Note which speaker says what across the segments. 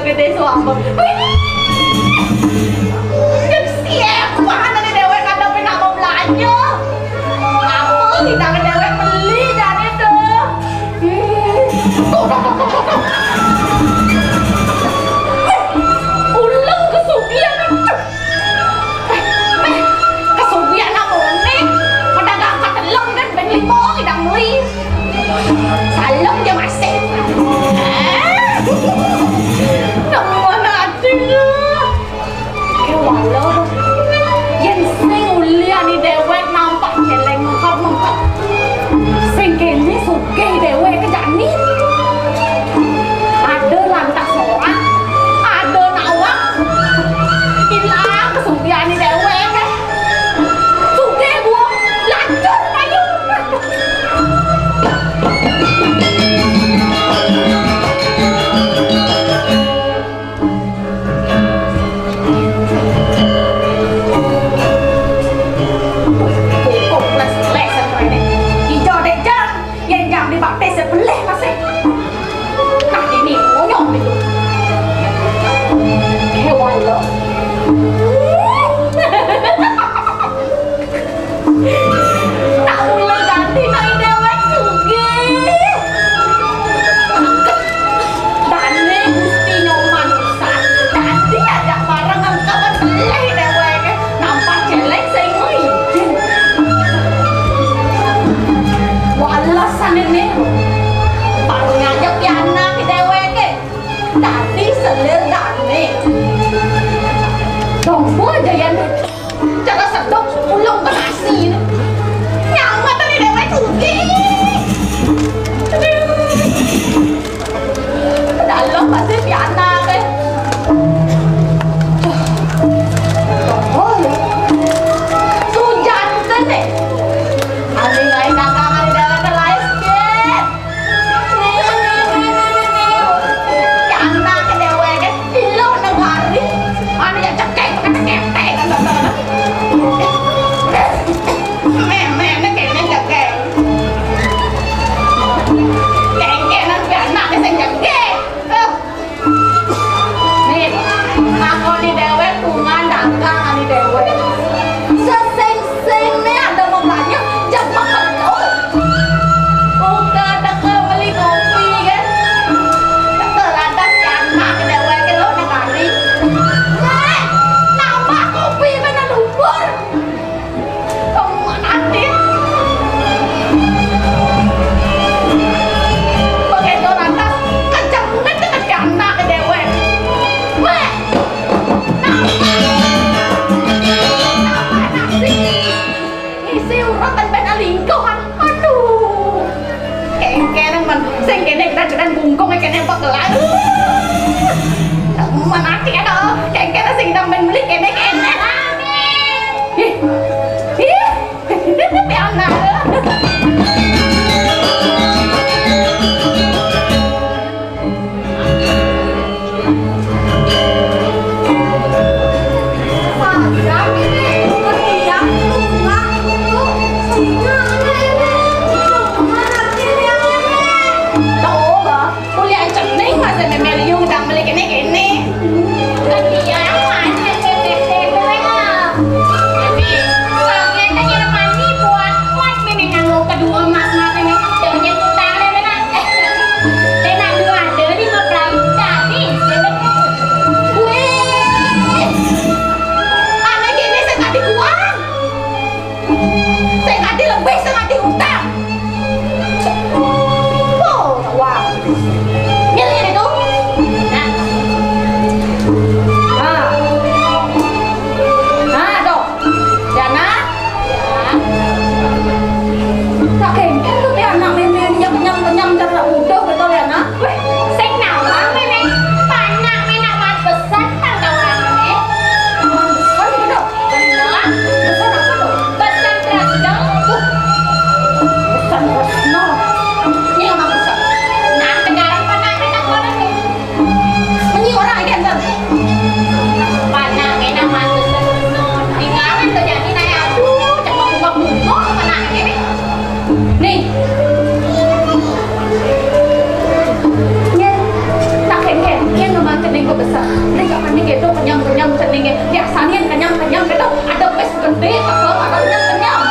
Speaker 1: Gede suami. Kan siap mana nih dewek kada pernah mau belanja. Apa kita ke dewek beli dan itu. Ulang kesugihan. Kesugihan apa nih? Pedagang katelang dan beli limau tidak beli. Salam dia masih. Walau yang sing ulian di dewek nampak celeng mengkap sing kene sugih dewek kejani ada lantas orang ada nawak hilang kesugihan di dewek sugih gua lanjut ayo sebelah masih nah ini monyong itu hewan lo tak boleh ganti naik dewek juga dan ini gusti nyoman usah tadi ada barang angkapan belah dewek nampak jelek saya ngijin walasan ini ngajak piana ke dewek tadi selir dane dombo aja yang cara sedok ulung berasi nyama tadi dewek sugi dalam pasti piana ke dombo ya sujan tadi ada lain dagangan di dewek lain cening besar. Nek gak mandi gitu kenyang-kenyang ceningnya. Biasanya kenyang-kenyang gitu ada pes gede atau ada kenyang-kenyang.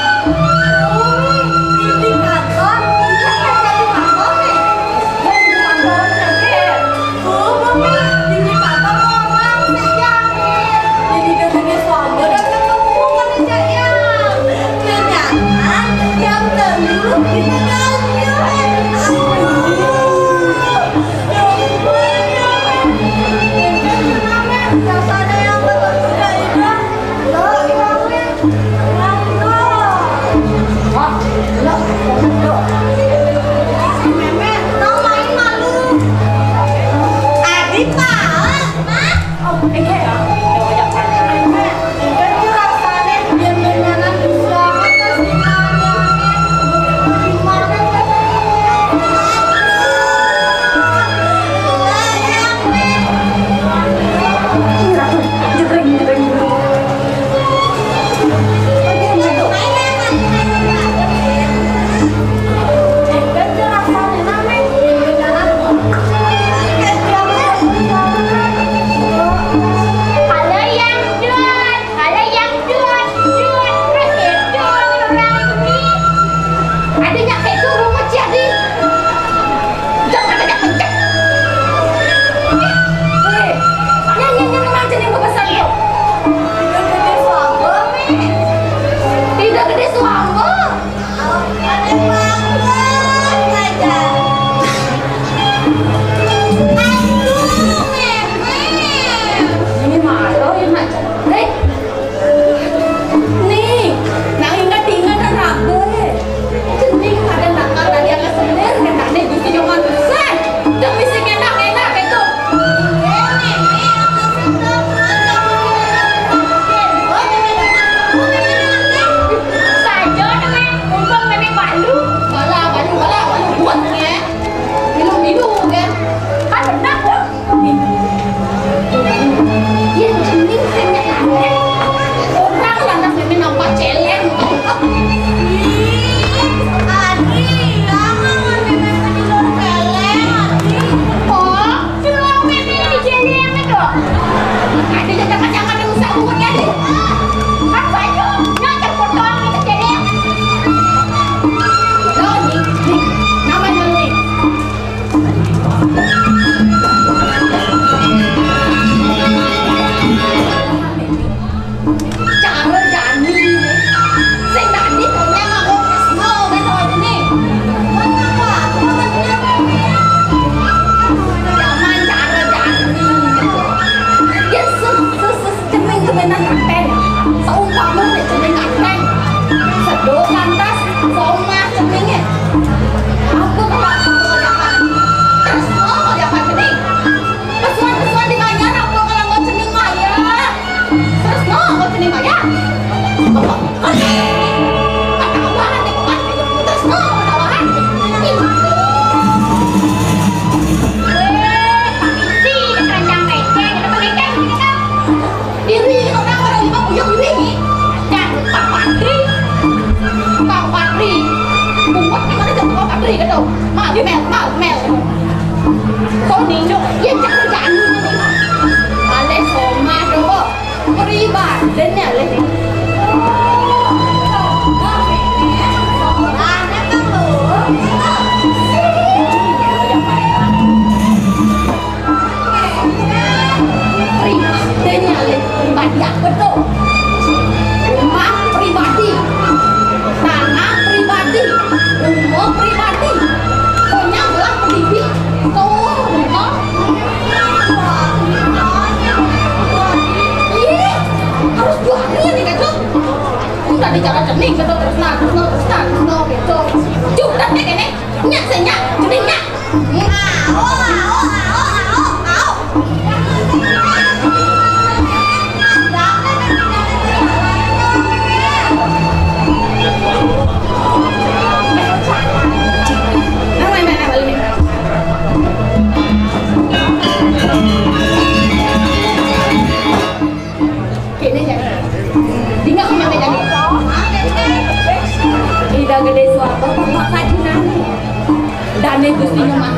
Speaker 1: Dane Gusti Nyoman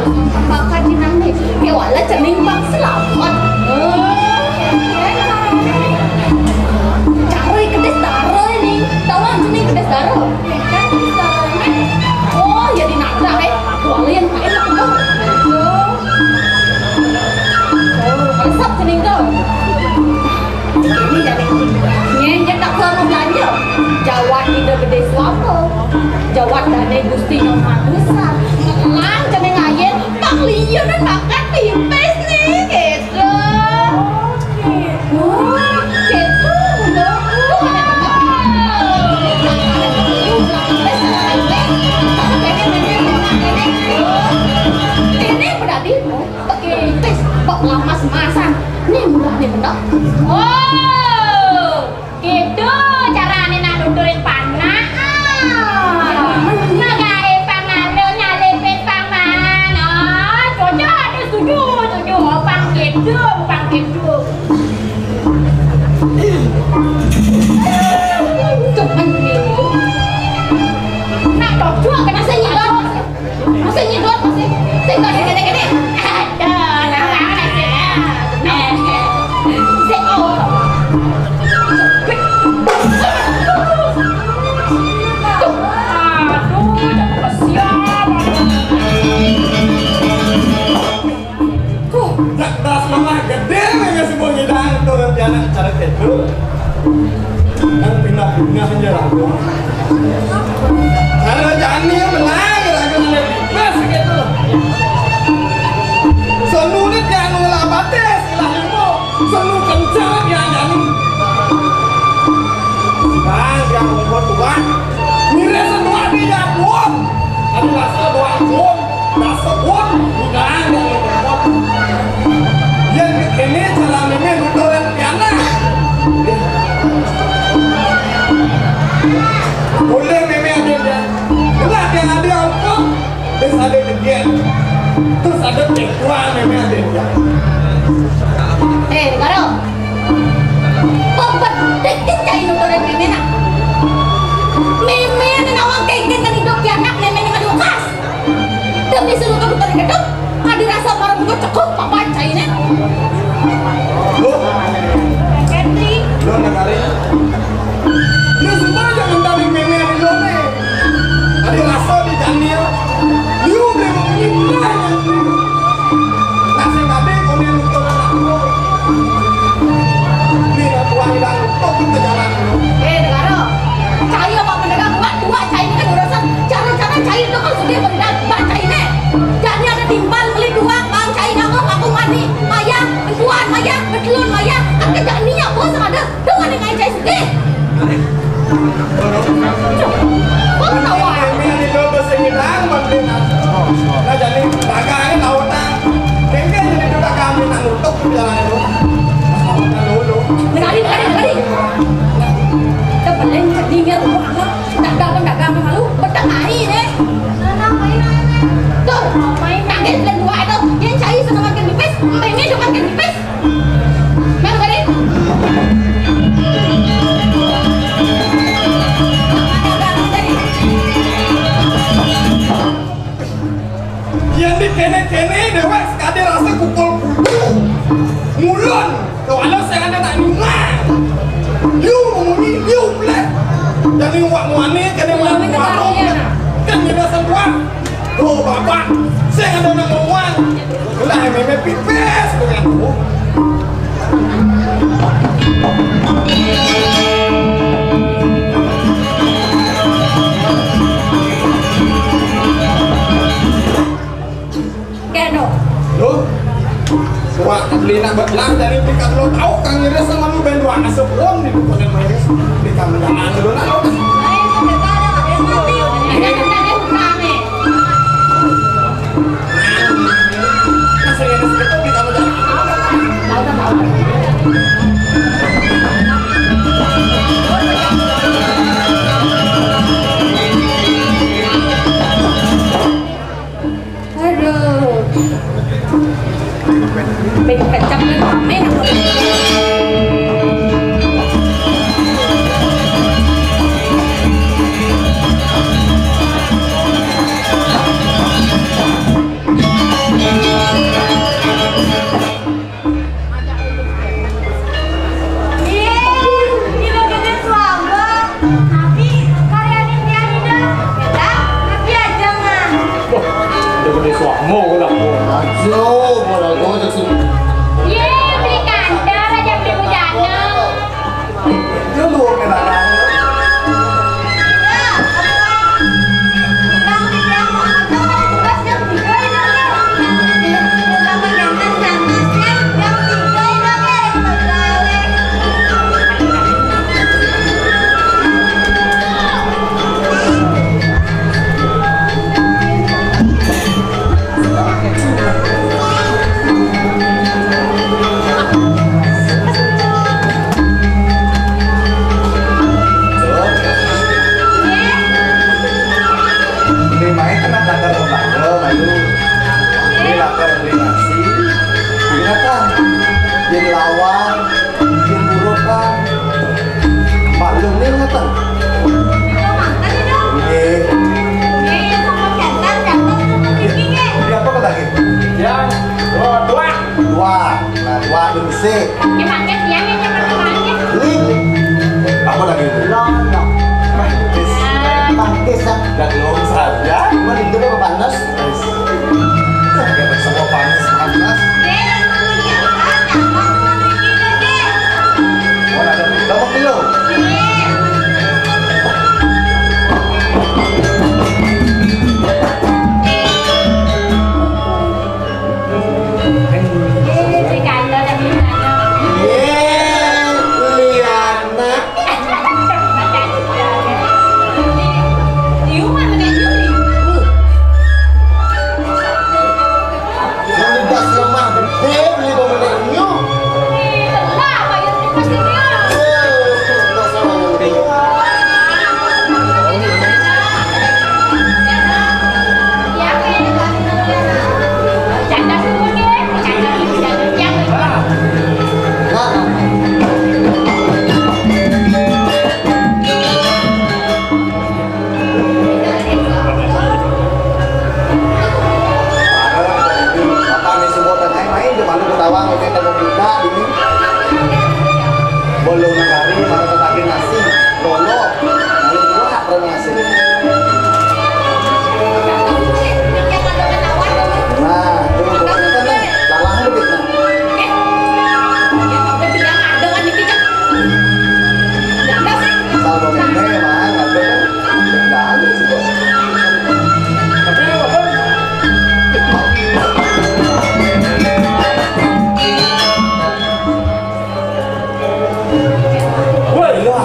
Speaker 1: bakal dinane ya wala cening bang selamat Cari kedes daro ini. Tawan sini kedes daro. Oh, ya di nabrak kualian kain lah tuh. Oh, sắp sini tuh. Ini jadi nyenyak tak mau belanja. Jawat ide gede suatu. Jawat dari Gusti Nomor besar. Lang jadi ngayen. Tak lihat dan makan tipis nih gitu. Oh, gitu. Ini berarti pakai tes kok lamas-masan. Nih mudah nih bener. Oh, gitu caranya nak nudurin panah. Nagae pangan lo nyalipin pangan. Oh, cocok ada setuju. Opang gitu, opang gitu. Cuman nih. Nak cocok kena saya nyedot. Masih nyedot masih. Tengok gini. Aduh, nampak aja.
Speaker 2: Gede memang semua ngidang turun piana cara itu yang pindah aja lagu kalau Jani yang menang lagu bebas gitu senu ini yang ngelah bates ilah ibu senu kencang yang Jani bang yang membuat Tuhan mire semua dia pun ada rasa doa pun rasa pun bukan yang membuat yang ini cara memang nudurin piana boleh memang ada gelap yang ada hukum terus ada degen terus ada tekwan memang ada
Speaker 1: Negara kok deket cai nudurin memang nak memang nawang kengkeng kan hidup pianak memang ngadu khas demi seluruh nudurin gedung ada rasa marah buka cukup apa cai ini Henry
Speaker 2: lo negari lo semua jangan tarik meme di lo nih ada rasa di Janil lu memang indah nasi kade komen untuk anak lo ini nak tuang dan untuk kita jalan
Speaker 1: negara cai apa mendagang buat dua cai ini kan urusan cara-cara cai itu kan sudah mendagang cai ini jadi ada timbal beli dua bang cai nama aku mandi maya tuan maya betelun maya kan kerja niat bos ada dengan yang cai sedih kok tahu
Speaker 2: meme di lo bersengidang mandi nah jadi dagang tahu tak meme jadi juga kami nak nutup jalan lo lo
Speaker 1: negari kita beli jadinya rumah dagang malu bertengahi deh tuh main kaget dan dua itu yang cai senang makan pipis pengen juga makan pipis memang gak
Speaker 2: yang di kene dewek sekali rasa pukul mulon kalau saya ada tak ninggal liu ngomongin liu plek jadi wak-wani kena warung kan dia semua oh bapak saya ada nak ngomong lah meme pipes dengan aku
Speaker 1: keno
Speaker 2: lo wak beli nak belang dari pikat lo tahu kang ngira sama lu ben doang asepon di bukan main di kamar jangan lo nak lo
Speaker 1: Mình phải chăm lên mấy năm rồi.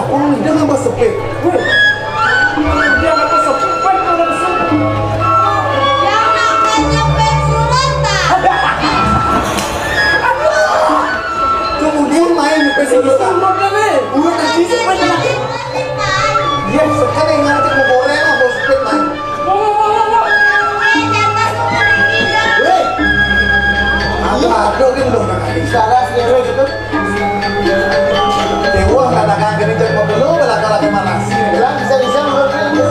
Speaker 2: apa nih? Dia nggak bersepit. Dia nggak bersepit kalau bersepit.
Speaker 1: Yang namanya pensulat tak?
Speaker 2: Kemudian main di peserta. Udah tadi sebenarnya. Iya, sekarang yang ngantek mau goreng lah, mau sepit main. Weh, ada kan dong nak ini. Salah sih weh gitu. Dewa nggak nak gini jadi mau belum belakang lagi mana sih? Bilang bisa menurut dia.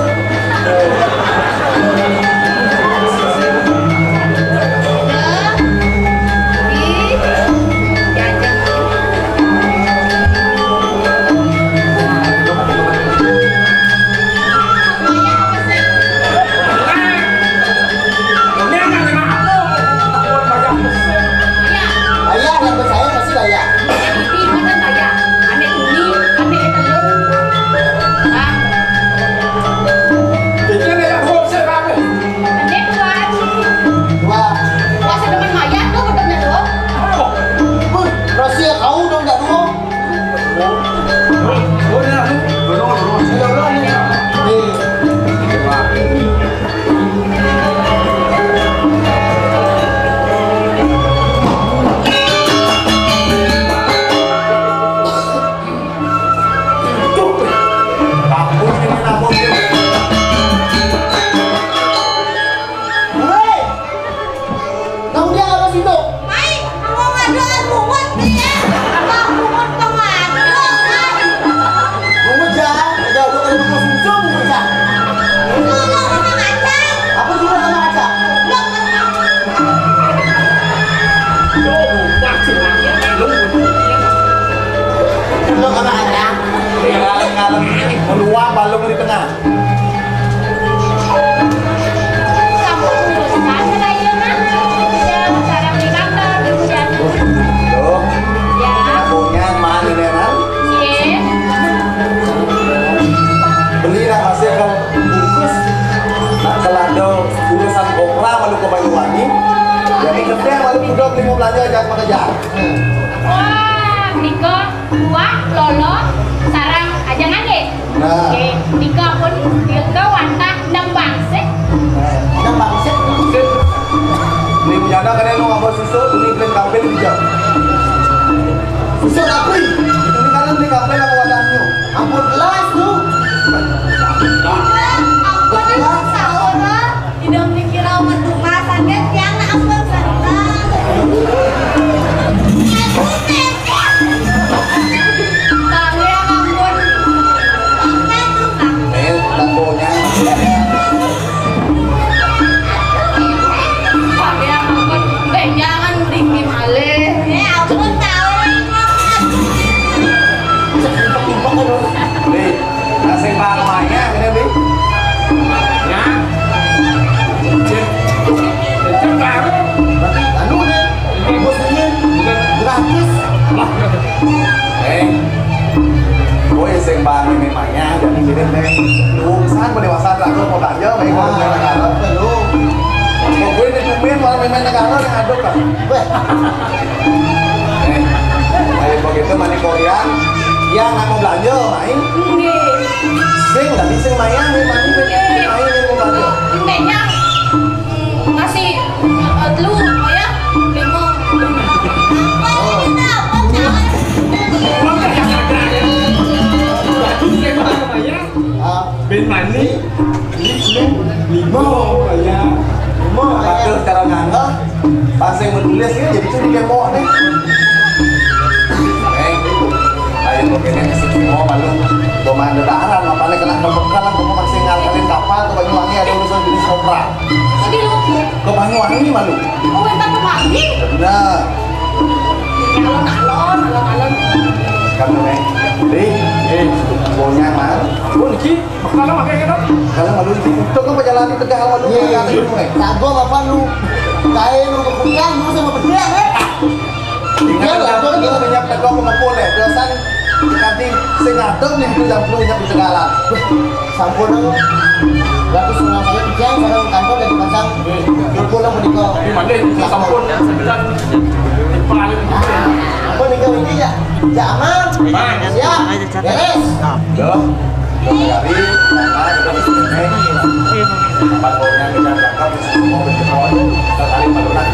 Speaker 2: Meluap balong di tengah.
Speaker 1: Kamu teruskan saya yang sekarang di kantor kemudian.
Speaker 2: Loh,
Speaker 1: Ya.
Speaker 2: punya mana ini kan?
Speaker 1: Iya.
Speaker 2: Beli lah hasil kalau bungkus. Nah, kalau ada urusan kopra malu ke Banyuwangi, jadi kerja malu udah beli mau belanja jangan mengejar.
Speaker 1: Wah, Niko, buah, lolo, sarang ajangan deh.
Speaker 2: Nah.
Speaker 1: Oke, Niko pun Niko wantah 6 bangsit.
Speaker 2: Yang bangsit. Beli bujana karena lu nggak mau susu, ini beli kampel di jam. Susu kapri. Ini kalian beli kampel sama wadahnya. Ampun gelas tuh.
Speaker 1: Ampun, saudara, tidak dikira menduga sakit yang ampun sarita. Kalian ampun.
Speaker 2: Tambonya.
Speaker 1: Kalian ampun. Jangan berikin malih. Ampun tahu.
Speaker 2: Beli, nasi bangmanya ini beli.
Speaker 3: Ya. Cek baru.
Speaker 2: Anu nih, bosnya gratis. Gue sing bang memangnya jadi kirim nih. Lu san pendewasaan langsung mau belanja, baik mau main negara. Mau gue nih tumen malah main negara yang aduk kan. Ayo begitu mani Korean, ya nggak mau belanja main. Sing udah bisa main, main mau belanja.
Speaker 1: Intinya ngasih lu ya limo.
Speaker 3: Ben mani, lima ya.
Speaker 2: Mau atur cara nganggo, pas yang menulis ya jadi curi kemo nih. Ayo begini semua malu, komando darat, apalagi kena pembekalan, kamu masih ngalkalin kapal ke Banyuwangi ada urusan jenis kopra.
Speaker 1: Jadi lu
Speaker 2: Ke Banyuwangi malu.
Speaker 1: oh entar kemari.
Speaker 2: Nah,
Speaker 1: Alon.
Speaker 2: kamu nih, di, punya mal.
Speaker 3: Oh, Niki, kalau pakai kan?
Speaker 2: Kalau malu di itu kan perjalanan tegak malu kan itu nih.
Speaker 4: Kagok apa lu? Kain lu kepunyaan lu sama berdua
Speaker 2: Ingat lah, itu minyak tegak mengepul ya, dosan nanti sing ngadem nih itu jam 10 minyak di tegalan.
Speaker 4: Sampun lu. Berarti sungai saya pikiran sekarang kantor dari pasang. Kumpul lah menikah.
Speaker 3: Di mana? Di sampun. Sembilan. Paling.
Speaker 4: Ampun nih kau ini ya. Ya aman. Siap. Beres.
Speaker 2: Yo. Dari karena kita mesti ini. Tempat baunya kita jangkau semua berkebun. Sekali paduran.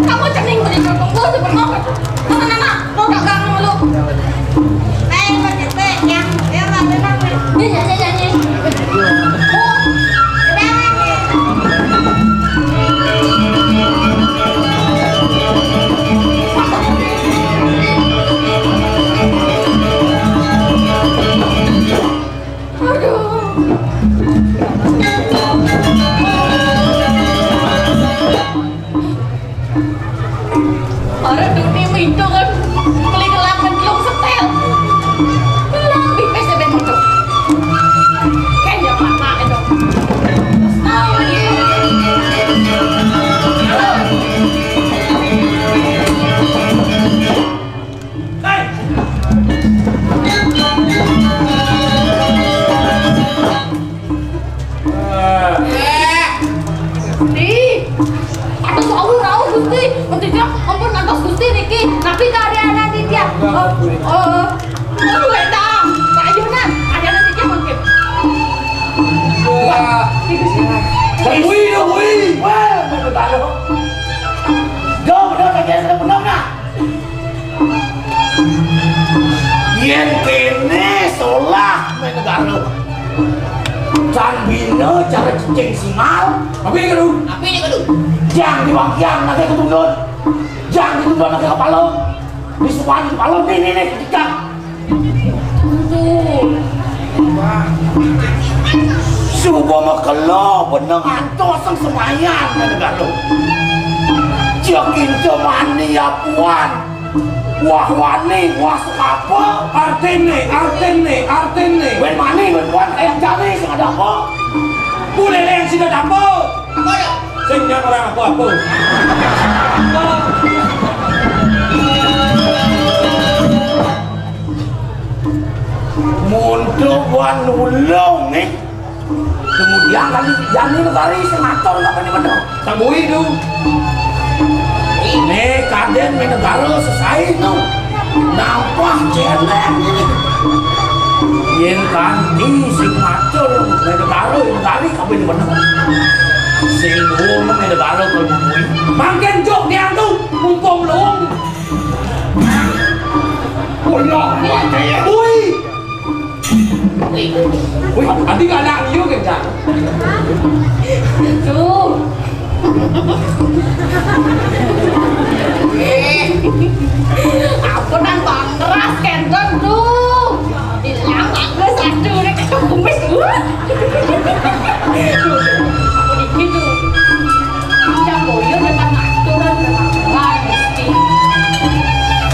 Speaker 1: Kamu cening beli tunggu sebentar. Mana mau dagang lu? Pakai teh yang mana namanya? Nyanyi. Orang dunia itu kan beli gelap belum setel. Lebih pesen ben itu. Kayaknya mana itu. Atas Allah Gusti, maksudnya ampun atas Gusti Niki, tapi keadaan dia. Wedang, ayunan, ada nanti dia mungkin.
Speaker 3: Wah, wih, wah, betul lo. Go, betul tak kira benar nak. Yen kene solah main negara. Can bina cara cicing singal. Apa ini kadu? Jang di bagian nanti ketundun. Jang ditundun nanti kepala. Disuan di kepala ini ketika. Subuh makalo benang antos sang semayan negara. Jakin cemani ya puan. Wah wani, wah sekapa. Artene. Ben mani, ben puan ayam jari sing ada apa? Boleh yang sing ada apa? Apa ya? Sing yang orang apa? Mundur wan ulung nih. Kemudian kali jani negari sengator nggak bener-bener. Tambui tu. Ini kaden main negara selesai tu. Nampak celeng ini. Yen kanti sing ngatur main negara kau bener-bener. Sing luang main negara kalau bui. Makin jok dia tu mumpung luang. Pulang macam bui. Wih, nanti gak ada you kan?
Speaker 1: Tuh. Aku nang bangras kendon tuh. Hilang aku satu nih kayak kumis gua. Aku dikit tuh. Jam boyo depan aturan depan mesti.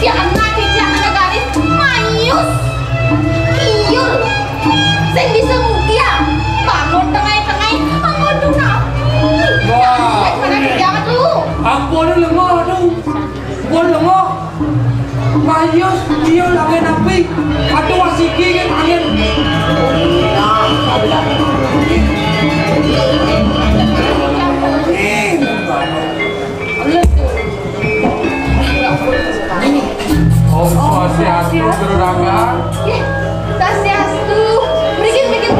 Speaker 1: Ya anak garis mayus. Kiyul. Sing bisa mukia. Bangun tengah-tengah bangun tuh nabi.
Speaker 3: Wah.
Speaker 1: Mana jangan lu.
Speaker 3: Ampun lemah tu. Pun lemah. Mayus dia lagi napi. Atau wasiki kan angin. Oh, swastiastu berurangga.
Speaker 1: Swastiastu. Berikit.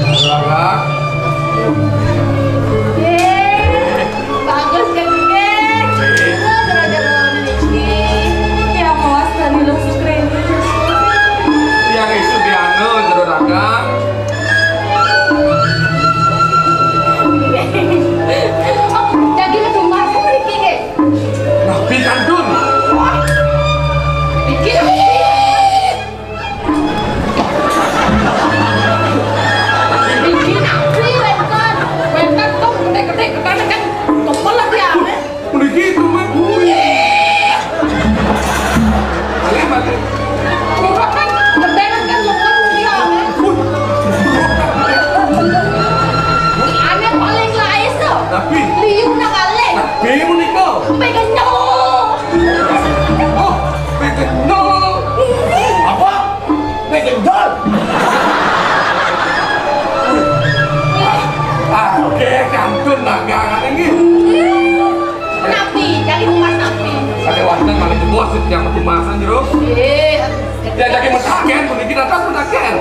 Speaker 3: Berurangga.
Speaker 1: Bagus kan, Geng? Gara-gara Niki. Yang awas dari lu keren.
Speaker 3: Yang itu dianu berurangga.
Speaker 2: yang kemasan jero. Dia jadi mentaken, begitu datang mentaken.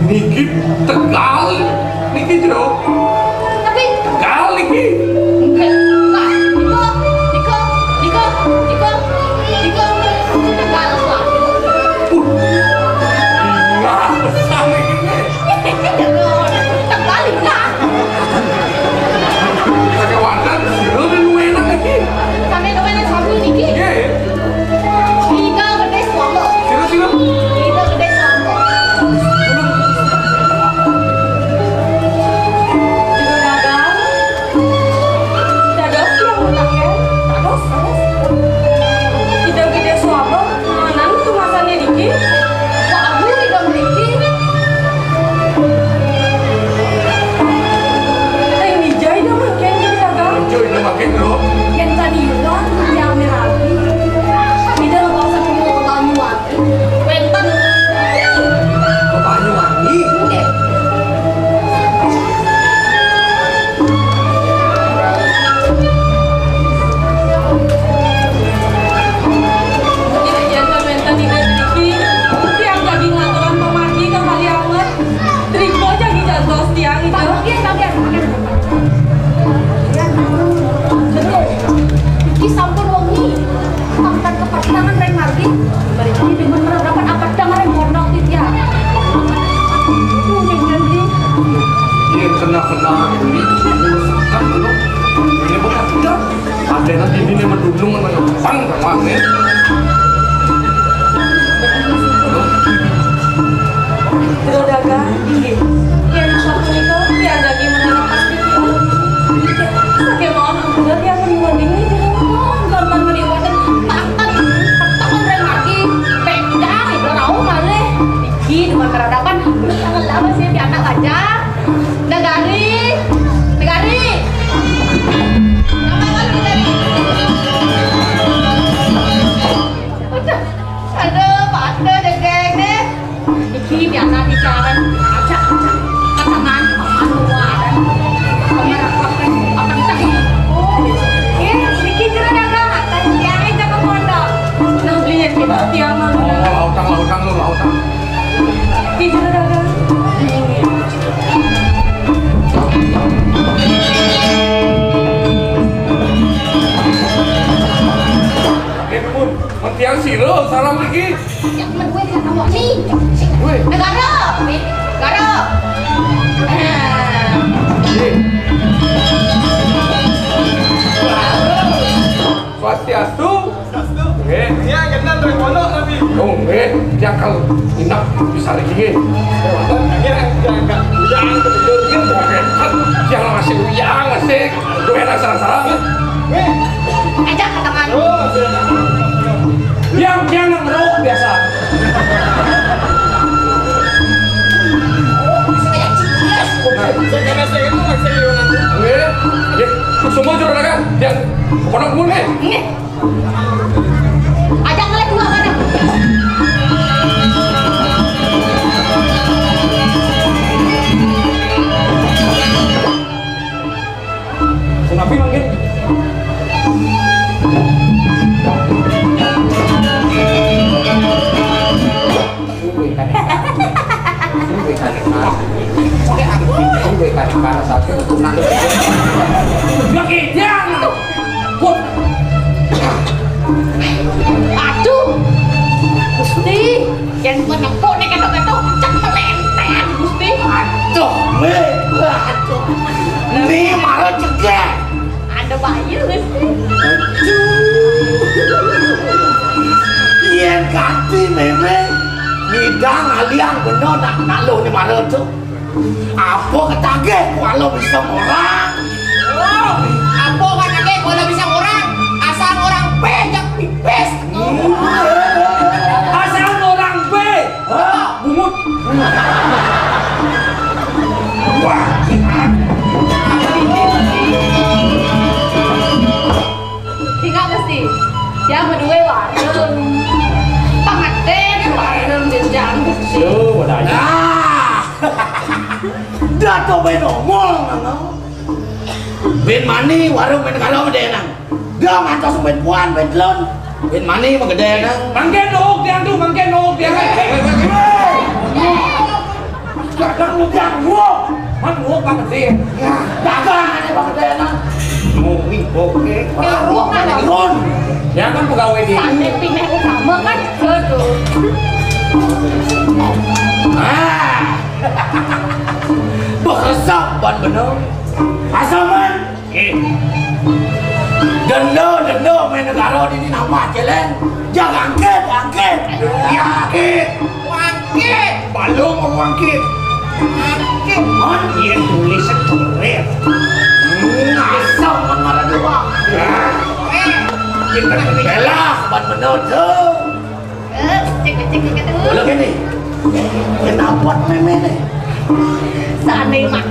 Speaker 2: Niki Tegal, niki jero.
Speaker 1: Tapi
Speaker 2: Tegal niki.
Speaker 1: enggak. Niko. Tegal lah.
Speaker 2: Nggak besar niki.
Speaker 1: Terbalik lah.
Speaker 2: Pakai warna jero dan enak niki.
Speaker 1: Sampai kemana sabu niki?
Speaker 2: Iya.
Speaker 1: Ika gede suamo.
Speaker 2: Silo.
Speaker 1: Ika gede suamo. Dados yang utangnya. Dados. Ida gede suamo. Mana tuh masanya niki? Kok aku tidak memiliki? Ini jahit dong, makin gede dagang.
Speaker 2: Cuy, ini makin jero.
Speaker 1: Yang tadi Yudon yang merapi tidak nggak usah kamu ke Banyuwangi Wenten
Speaker 2: Ke Banyuwangi.
Speaker 1: tidak jangan Wenten tidak sedikit yang jadi ngaturan pemaki kembali amat triko jadi jantos tiang itu bagian Iki sampun wengi tampan kepatangan reng margi bari dengan meradakan apa dangan reng mondok ya jadi
Speaker 2: Iya kena ini. Kan dulu. Ini bukan tidak. Ada nanti ini mendulung menempang sama
Speaker 1: Tidak dagang tinggi. Yang satu itu yang daging menanam pasti itu. Sakit mohon udah yang mending ini gampang meniwakan tangan rem lagi. Pedang itu rau malih. Diki dengan keradakan tangan lama sih di anak aja. Negari. Aduh, pada degeng deh. Iki biasa bicara aja katangan luaran akan tahu Iki cerita dagang akan yang aja ke pondok nang beliin kita tiang malu
Speaker 2: Lautang lu.
Speaker 1: Iki cerita dagang
Speaker 2: Pun, mentiang siro, salam lagi.
Speaker 1: yang temen gue tidak tahu nih
Speaker 2: Woi,
Speaker 1: negara
Speaker 2: Swastiastu. Oke.
Speaker 5: Iya, kenal dari pondok tapi.
Speaker 2: Oh, dia kalau inap bisa lagi.
Speaker 5: Jangan ujang kebetulan
Speaker 2: Oke, kan yang masih uyang masih. Gue enak salah.
Speaker 1: aja katangan
Speaker 2: Yang ngerok biasa.
Speaker 5: karena saya itu nggak bisa nanti.
Speaker 2: Oke, ya, semua jurus kan. Yang pondok mulai.
Speaker 1: ini aja ngeliat dua mana
Speaker 2: Kenapa mungkin?
Speaker 1: aduh Gusti yang menepuk nih ketok-ketok cek melenteng Gusti
Speaker 3: Aduh, aduh. Ini malah cegah.
Speaker 1: ada bayi Gusti
Speaker 3: Yen ganti memang ngidang aliang bener nak lo ni malah tu. Apa ketagih kalau bisa orang?
Speaker 1: oh apa kan lagi kalau bisa orang asal orang pejak pipes
Speaker 2: Asal orang B. Bungut. Wah.
Speaker 1: tinggal Gusti yang berdua warung pangaten warung jenjang Gusti
Speaker 3: Dah tu ben omong ano. Ben mani warung ben kalau ada nang. Dia ngantos ben puan ben lon. Ben mani mah gede nang.
Speaker 2: Mangke nuk diang tuh, mangke nuk diang.
Speaker 3: Dagang lu ganggu.
Speaker 2: Man nuk bang gede.
Speaker 3: Dagang ada bang gede nang.
Speaker 2: Mungkin oke.
Speaker 1: Keruk kan loh.
Speaker 3: Ron.
Speaker 2: Ya kan pegawai di.
Speaker 1: Sane pindah utama kan jodoh.
Speaker 3: Beresap ban bener. Asaman. Denda main negara ini nama jalan. Jangan angket.
Speaker 2: Wangkit. Balong mau wangkit. Wangkit. Man dia tulis tulis.
Speaker 3: Asam mengarah dua.
Speaker 2: Kita
Speaker 3: Belah ban bener tuh.
Speaker 1: Cek
Speaker 3: Lalu gini. Kenapa meme nih?
Speaker 1: Sane mah